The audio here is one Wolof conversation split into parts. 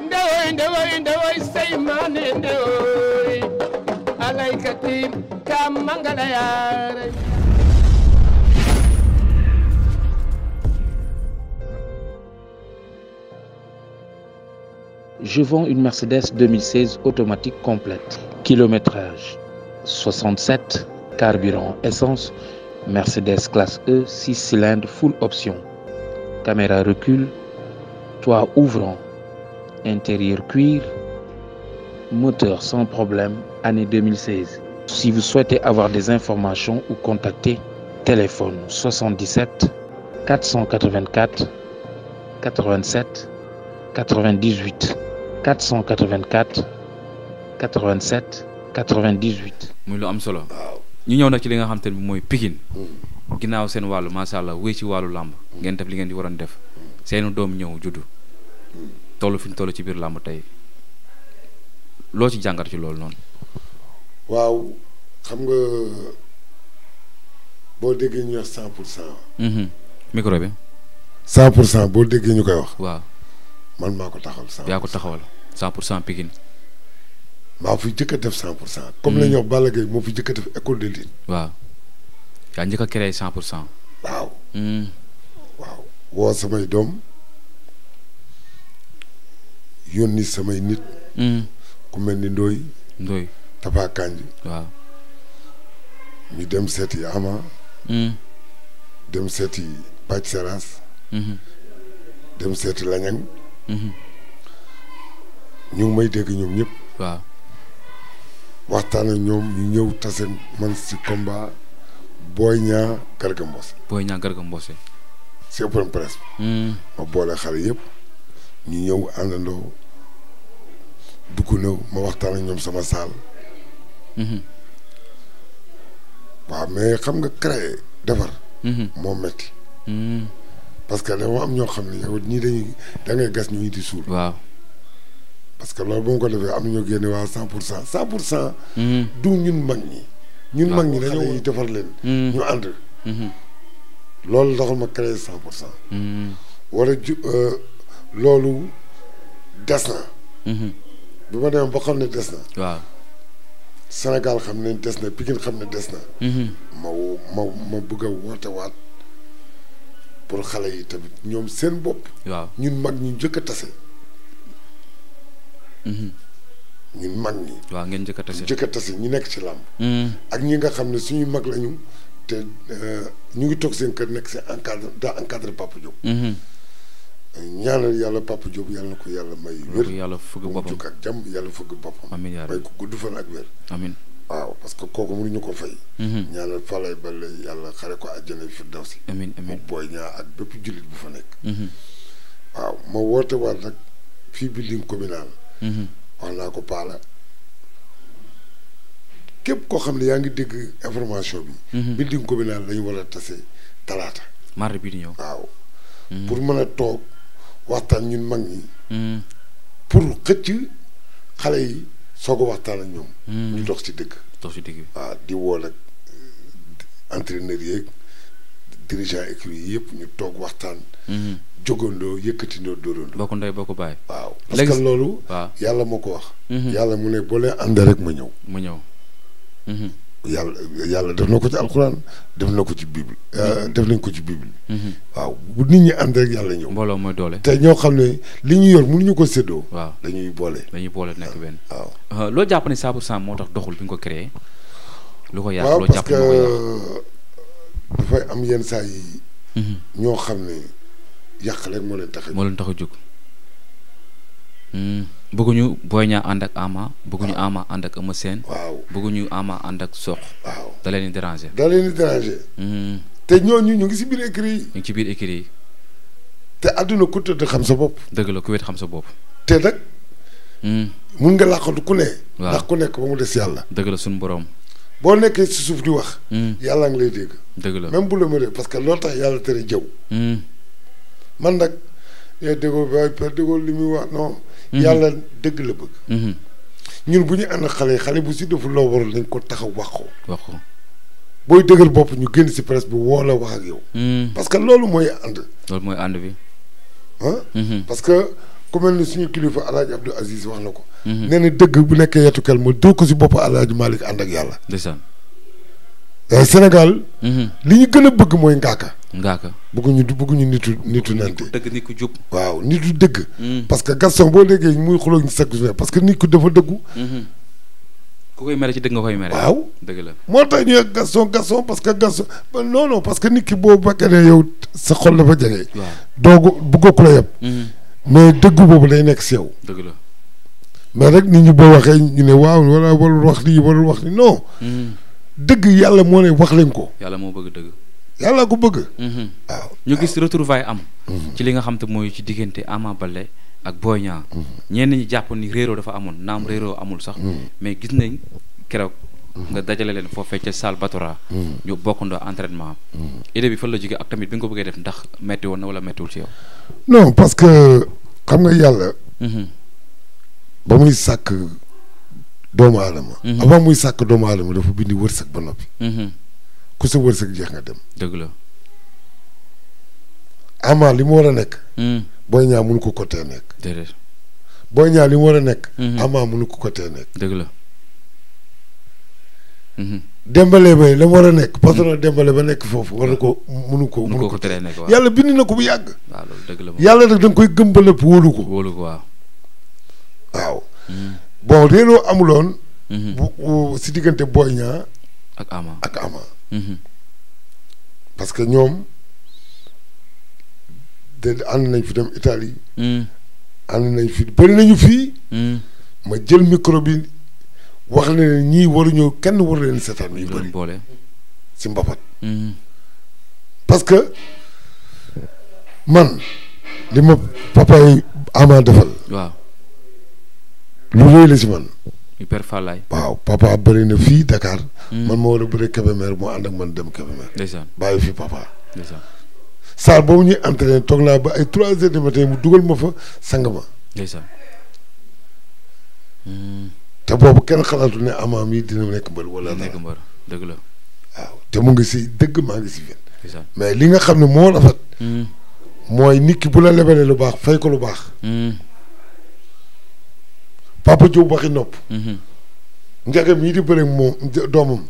ndewoy seymane ndewoy alaykati kam mangala yaare. Je vends une Mercedes 2016 automatique complète. Kilométrage 67, carburant essence, Mercedes classe E, 6 cylindres full option. Caméra recul, toit ouvrant, intérieur cuir, moteur sans problème, année 2016. Si vous souhaitez avoir des informations ou contacter, téléphone 77 484 87 98 484 87 98. muy lu am solo. ñu ñëw nag ci li nga xam te ne mooy Pikine. ginnaaw seen wàllu macha allah wéy ci wàllu làmb. ngeen def li ngeen di waroon def. seenu doom ñëw juddu. toll fi ñu toll ci biir làmb tey loo ci jàngat ci loolu noonu. waaw xam nga boo déggee ñu wax 100%. micro bi. 100% boo déggee ñu koy wax. waaw. man maa ko taxawal 100%. yaa ko taxawal 100% Pikine. maa fi jëkk a def 100%. comme la ñuy wax Balla Gaye moo fi jëkk a def école de lutte. waaw yaa njëkk a créé 100%. waaw. waaw woo samay doom yónni samay nit. ku mel ni Ndoye. Tafa Kanji. waaw. ñu dem seeti Ama. dem seeti Bac Seras. dem seeti Lañang. ñu ngi may dégg ñoom ñëpp. waaw. waxtaan ak ñoom ñu ñëw tase man si combat Boy Niang Garga Mbossé. Boy Niang Garga Mbossé. si open presse bi. ma boole xale yëpp ñu ñëw àndandoo dugg na ma waxtaan ak ñoom sama saal. waaw mais xam nga créer defar. moo metti parce que dafa am ñoo xam ne yow ñii dañuy da ngay gas ñu di suul. waaw. parce que loolu ba mu ko defee am na ñoo génne waa 100%. 100%. du ñun mag ñi. ñun mag ñi dañoo defar leen. ñu ànd. loolu taxul ma créé 100%. wala loolu des na. bi ma demee ba xam ne des na. waaw. Sénégal xam ne des na Pikine xam ne des na. ma bëgg a woote waat pour xale yi tamit ñoom seen bopp. waaw ñun mag ñi njëkk a tase. ñun mag ñi. waaw ngeen njëkk a tase ñi nekk ci làmb. ak ñi nga xam ne suñuy mag lañu te ñu ngi toog seen kër nekk seen encadré Papa Diop. ñaanal yàlla Papa Diop yàlla na ko yàlla may wér. yàlla fëgg boppam jóg ak jàmm yàlla fëgg boppam. amiin yaa may ko gudd fan ak wér. amiin. waaw parce que kooku mënuñu ko fay. ñaanal Falaye Balla yàlla xare ko àjjana firdawsi. amiin amiin Boy Niang ak bépp jullit bu fa nekk. waaw ma woote waat nag fii building communal. wax naa ko Paala képp koo xam ne yaa ngi dégg information bi. building communal lañu war a tase talaata. mardi bii di ñëw. waaw. pour mën a toog waxtaan ñun mag ñi. pour xëcc xale yi soog a waxtaan ak ñoom. ñu dox ci dëgg. dox ci dëgg. waaw di woo nag entraîneurs yeeg dirigeant écurie yi yëpp ñu toog waxtaan. jógandoo yëkkatindoo dóorandoo. bokk ndey bokk baay. waaw parce que loolu. waaw yàlla moo ko wax. yàlla mu ne boo leen àndee rek ma ñëw. mu ñëw. yàlla def na ko ci alxuraan def na ko ci bible. def nañ ko ci bible. waaw bu nit ñi ànd rek yàlla ñëw. mbooloo mooy doole. te ñoo xam ne li ñu yor mënuñu ko séddoo. waaw dañuy boole nekk benn. waaw loo jàpp ne 100% moo tax doxul bi nga ko créé. lu ko yàq waaw loo parce jàpp que ne moo ko dafay am yenn saa yi. ñoo xam ne yàq rek moo leen tax a jóg. bëgguñu Boy Niang ànd ak Ama bëgguñu Ama ànd ak Eumeu Sène. waaw bëgguñu Ama ànd ak Sokh. waaw da leen di déranger. te ñooñu ñu ngi si biir écurie yi. ñu ngi ci biir écurie yi. te àdduna ku tëdd xam sa bopp. dëgg la ku wet xam sa bopp. te nag. mun nga làqatu ku ne. waaw ndax ku nekk ba mu des yàlla. dëgg la suñu borom. boo nekkee si suuf di wax. yàlla ngi lay dégg. dëgg la même bu la mënee parce que loolu tax yàlla tere jëw. man nag déggoo ba per déggoo li muy wax non. yàlla dëgg la bëgg. ñun bu ñu ànd xale bu si deful loo warul nañ ko taxaw wax ko. booy dëggal bopp ñu génn si presse bi woo la wax ak yow. parce que loolu mooy ànd. loolu mooy ànd bi. parce que ku mel ni suñu kilifa Alaaji Abdou Aziz wax na ko. nee na dëgg bu nekkee yetukel ma dóor ko si bopp Alaaji Malick ànd ak yàlla. ndeysaan. Sénégal. li ñu gën a bëgg mooy ngaaka. ngaaka bëgguñu nitu nante. dëgg nit ku jub. waaw nitu dëgg. parce que Gaston boo déggee muy xuloo ñu chaque jour parce que nit ku dafa dëggu. ku koy mere ci dëgg nga koy mere. waaw dëgg la. moo tax ñu Gaston parce que Gaston non parce que nit ki boo fekkee ne yow sa xol dafa jege. waaw doogu bëggoo ku la yeb. mais dëgg boobu day nekk si yow. dëgg la. mais rek nit ñi boo waxee ñu ne waaw wala warul wax lii warul wax ni non. dëgg yàlla moo ne wax leen ko. yàlla moo bëgg dëgg. yàlla ko bëgg. waaw ñu gis retrouvailles am. ci li nga xam te mooy ci diggante Ama Baldé ak Boy Niang. ñenn ñi jàpp ni réeroo dafa amoon naam réeroo amul sax. mais gis nañ keroog. nga dajale leen foofee ca salle Batora. ñu bokkandoo entraînement. idée bi fan la jógee ak tamit bi nga ko bëggee def ndax metti woon na wala mettiwul ci yow. non parce que xam nga yàlla. ba muy sàkk doomu aadama. avant muy sàkk doomu aadama dafa bindi wërsëg ba noppi. ku sa wërsëg jeex nga dem. dëgg la. Ama li mu war a nekk. Boy Niang mënu ko tee nekk. déedéet. Boy Niang li mu war a nekk. Ama mënu ko tee nekk. dëgg la. Dembélé ba la mu war a nekk parce que Dembélé ba nekk foofu war na ko mënu ko teree nekk waaw. yàlla bind na ko bu yàgg. waaw loolu dëgg la moom. yàlla nag da nga koy gëm ba lépp wóolu ko. wóolu ko waaw. waaw. bon réeroo amuloon. bu si diggante Boy Niang ak Ama. parce que ñoom de ànd nañ fi dem Italie. ànd nañ fi bëri nañu fii. ma jël micro bi wax ne ñii waruñu kenn waru leen seetaan yu bëri boole si mbapat. parce que man li ma papa yi Ama defal. waaw. lu rëy la si man. Hyper Fallaye. waaw papa bëri na fii Dakar. man ma war a bëri Kébémer moo ànd ak man dem Kébémer. ndeysaan bàyyi fi papa. ndeysaan. saal boobu ñuy entraîné toog naa ba ay 3 heures du matin mu dugal ma fa sang ma. ndeysaan. te boobu kenn xalaatu ne Ama mii dina nekk mbër wala nekk mbër dëgg la. waaw te mu ngi si dëgg maa ngi si fen ndeysaan. mais li nga xam ne moo rafet. mooy nit ki bu la lebalee lu baax fay ko lu baax. Papa Diop waxi nopp. Njaga mii di bëre moom doomam.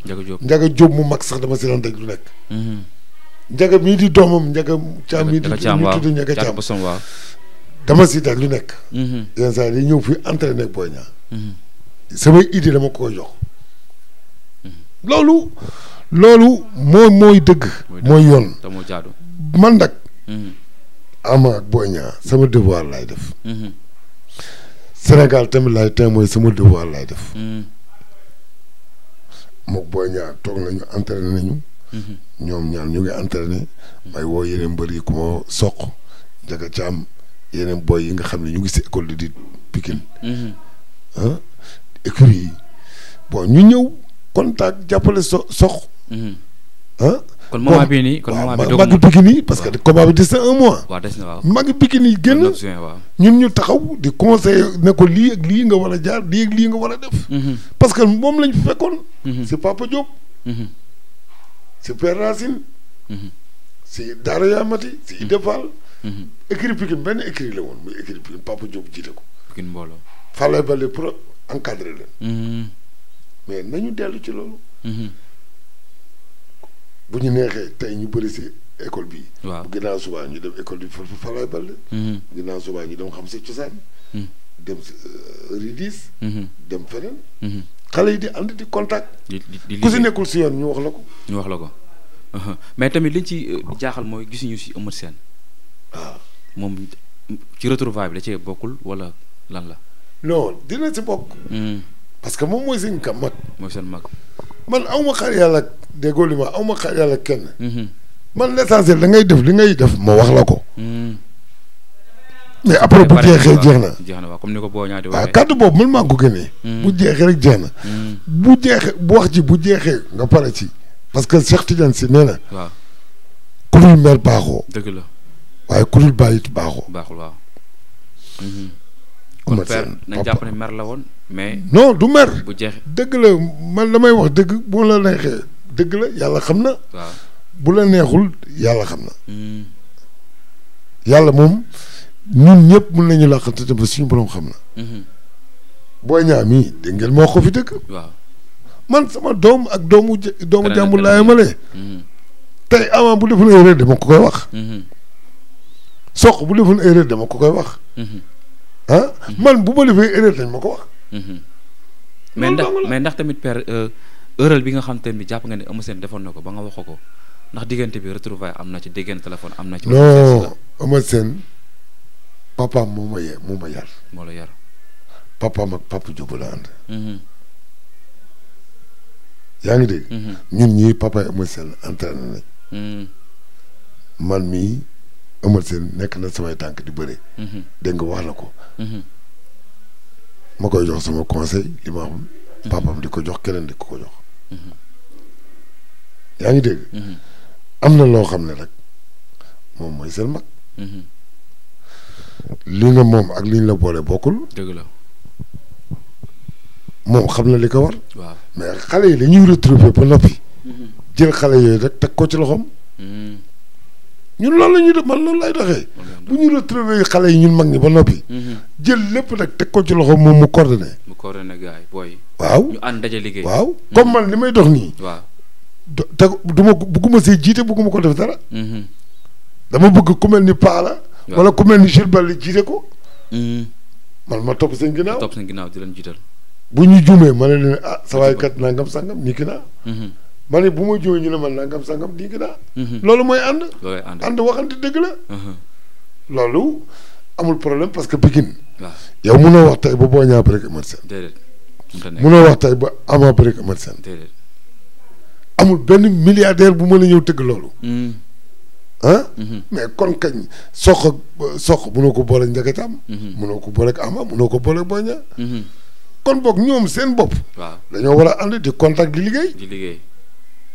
Njaga Diop mu mag sax dama si daan daj lu nekk. Njaga mii di doomam Njaga Caam mii di tudd Njaga Caam waaw. dama si daj lu nekk. yenn saa yi ñëw fi entraîné ak Boy Niang. samay idée dama ko jox. loolu mooy dëgg. mooy yoon. te moo jaadu. man nag. Ama ak Boy Niang sama devoir laay def. Sénégal tamit laay tey mooy sama devoir laay def. mook Boy Niang toog nañu entraîné nañu. ñoom ñaar ñu ngi entraîné. may woo yeneen mbër yi ku ma soq Njaga Caam yeneen boy yi nga xam ne ñu ngi si école de di Pikine. écurie yi bon ñu ñëw contact jàppale soq. kon moment bii nii kon moment bii magi Pikine yi parce que combat bi des na 1 mois. waaw des na waaw. magi Pikine yi génn ñun ñu taxaw di conseiller ne ko lii ak lii nga war a jaar lii ak lii nga war a def. parce que moom lañ fi fekkoon. si Papa Diop. si Père Racine. si Daara Yamati si Ida Fall. écurie Pikine benn écurie la woon muy écurie Pikine Papa Diop jiite ko. Pikine mbooloo. Fallay Baldé pour encadrer leen. mais nañu dellu ci loolu. bu ñu neexee tey ñu bëri si école bi. waaw bu ginnaaw subaa ñu dem école bi Fallay Baldé. bu ginnaaw subaa ñu dem xam si cosaan. dem si ridis. dem feneen. xale yi di ànd di contact. ku si nekkul si yoon ñu wax la ko. ñu wax la ko mais tamit liñ ci jaaxal mooy gisuñu si Eumeu Sène. waaw moom ci retrouvaille bi da cee bokkul wala lan la. non dina si bokk. parce que moom mooy seen mag. mooy seen mag. man aw ma xaar yàlla déggoo li ma aw ma xaar yàlla kenn. man l'essentiel da ngay def li ngay def ma wax la ko. mais après bu jeexee jeex na. jeex na waaw comme ni ko Boy Niang di waaw waxee. kàddu boobu man maa ko génnee. bu jeexee rek jeex na. bu jeexee bu wax ci bu jeexee nga pare ci. parce que Cheikh Tidiane Sy nee na. waaw ku dul mer baaxoo. dëgg la. waaye ku dul bàyyi it baaxoo. baaxul waaw. kon père nañ jàpp ne mer la woon mais. non du mer. bu jeexee dëgg la man damay wax dëgg bu la neexee dëgg la yàlla xam na. waaw bu la neexul yàlla xam na. yàlla moom ñun ñëpp mën nañu làqante te ba suñu borom xam na. Boy Niang mii dégg ngeen moo ko fi dëkk. waaw man sama doom ak doomu jàmbur laa yemale. tey Ama bu defoon erreur dama ko koy wax. Sokh bu defoon erreur dama ko koy wax. ah man bu ma defee erreur dañ ma ko wax. mais ndax tamit père erreur bi nga xam te ne jàpp nga ne Eumeu Sène defoon na ko ba nga wax ko ndax diggante bi retrouvaille am na ci diggante téléphone am na ci. non Eumeu Sène papaam moo ma yar. moo la yar. papaam ak papa Diop la ànd. yaa ngi dégg. ñun ñii papa Eumeu Sène entraîné nañ. man mii Eumeu Sène nekk na samay tànk di bëre. dégg nga wax la ko. ma koy jox sama conseil li ma xam. papaam di ko jox keneen di ko jox. yaa ngi dégg. am na loo xam ne rek moom mooy seen mag. li nga moom ak li ñu la boole bokkul. dëgg la. moom xam na li ko war. waaw mais xale yi dañuy retrouver ba noppi. jël xale yooyu rek teg ko ci loxoom. ñun loolu la ñuy def man loolu lay doxee. bu ñu retrouver xale yi ñun mag ñi ba noppi. jël lépp nag teg ko ci loxoom moom mu coordonné. mu coordonné gars yi booy. waaw ñu ànd daje liggéey. waaw comme man li may dox nii. waaw te du ma bugguma see jiite bugguma ko def dara. dama bëgg ku mel ni Paala. wala ku mel ni Jules Baldé jiite ko. man ma topp seen ginnaaw. topp seen ginnaaw di leen jiital. bu ñu juumee ma ne leen ah sa waay kat nangam sangam nii ki naa. ma ne bu ma juumee ñu ne man nangam sangam nii ki naa. loolu mooy ànd. loolay ànd ànd waxante dëgg la. loolu amul problème parce que Pikine. waaw yow munoo wax tey ba Boy Niang bëre ak Eumeu Sène. déedéet. munoo wax tey ba Ama bëre ak Eumeu Sène. déedéet. amul benn milliardaire bu mën a ñëw tëgg loolu. ah. mais kon kañ Sokh munoo ko boole ak Ndiaga Thiam. munoo ko boole ak Ama munoo ko boole ak Boy Niang. kon boog ñoom seen bopp. waaw dañoo war a ànd di contact di liggéey. di liggéey.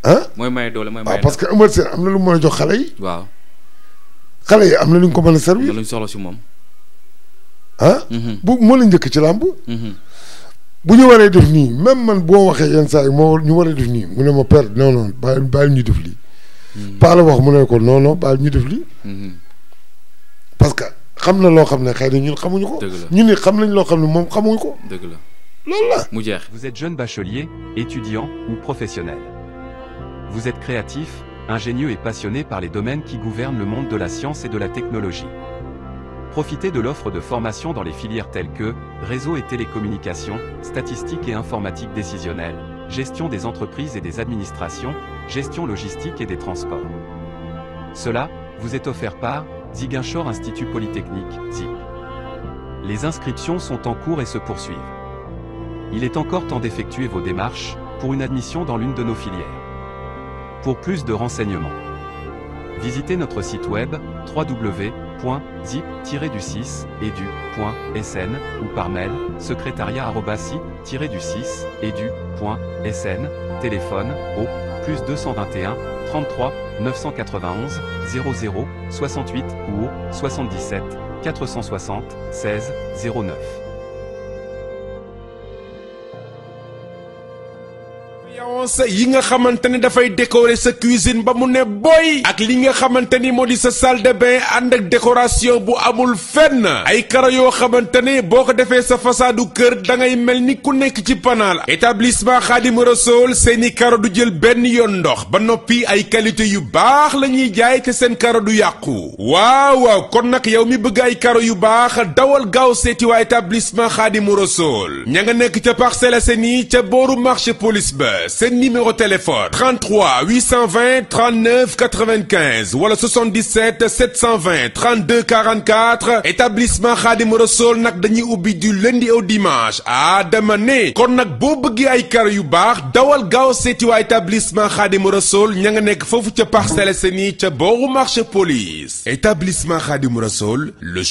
ah mooy may doole mooy may. parce que Eumeu Sène am na lu mu mën a jox xale yi. waaw. xale yi am na lu ñu ko mën a servir. lu ñu soxla si moom. ah. bu moo la njëkk ci làmb. bu ñu waree def nii même man boo waxee yenn saa yi moo ñu war a def nii mu ne ma père non non bàyyi ñu def lii. Paa la wax mu ne ko non non bàyyi ñu def lii. parce que xam na loo xam ne xëy na ñun xamuñu ko. dëgg la ñun it xam nañ loo xam ne moom xamuñu ko. dëgg la loolu la. mu jeex. Vous êtes jeune bachelier, étudiant ou professionnel. Vous êtes créatif, ingénieux et passionné par les domaines qui gouvernent le monde de la science et de la technologie. Profitez de l'offre de formation dans les filières telles que réseau et télécommunications, statistiques et informatique décisionnelle, gestion des entreprises et des administrations, gestion logistique et des transports. Cela vous est offert par Ziguinchor Institut Polytechnique, ZIP. Les inscriptions sont en cours et se poursuivent. Il est encore temps d'effectuer vos démarches pour une admission dans l'une de nos filières. Pour plus de renseignements, visitez notre site web www.zip-du6edu.sn ou par mail secrétariat@zip-du6edu.sn, téléphone au +221 33 991 00 68 ou au 77 460 16 09. yi nga xamante ni dafay décorer sa cuisine ba mu ne boy ak li nga xamante ni moo di sa salle de bain ànd ak décoration bu amul fenn ay karo yoo xamante ni boo ko defee sa façadu kër da ngay mel ni ku nekk ci panaal établissement Khadim Rassoul seeni karo du jël benn yoon ndox ba noppi ay qualité yu baax la ñuy jaay te seen karo du yàqu waaw kon nag yow mi bëgg ay karo yu baax dawal gaaw seeti waa établissement Khadim Rassoul ña nga nekk ca Parcelles Assainies ca booru marché police ba seen numéro téléphone 33 820 39 95 wala 77 720 32 44 établissement Khadim Rassoul nag dañuy ubbi du lundi au dimanche dama ne kon nag boo bëggee ay karo yu baax dawal gaaw seeti waa établissement Khadim Rassoul ña nga nekk foofu ca Parcelles Assainies ca booru marché police établissement Khadim Rassoul le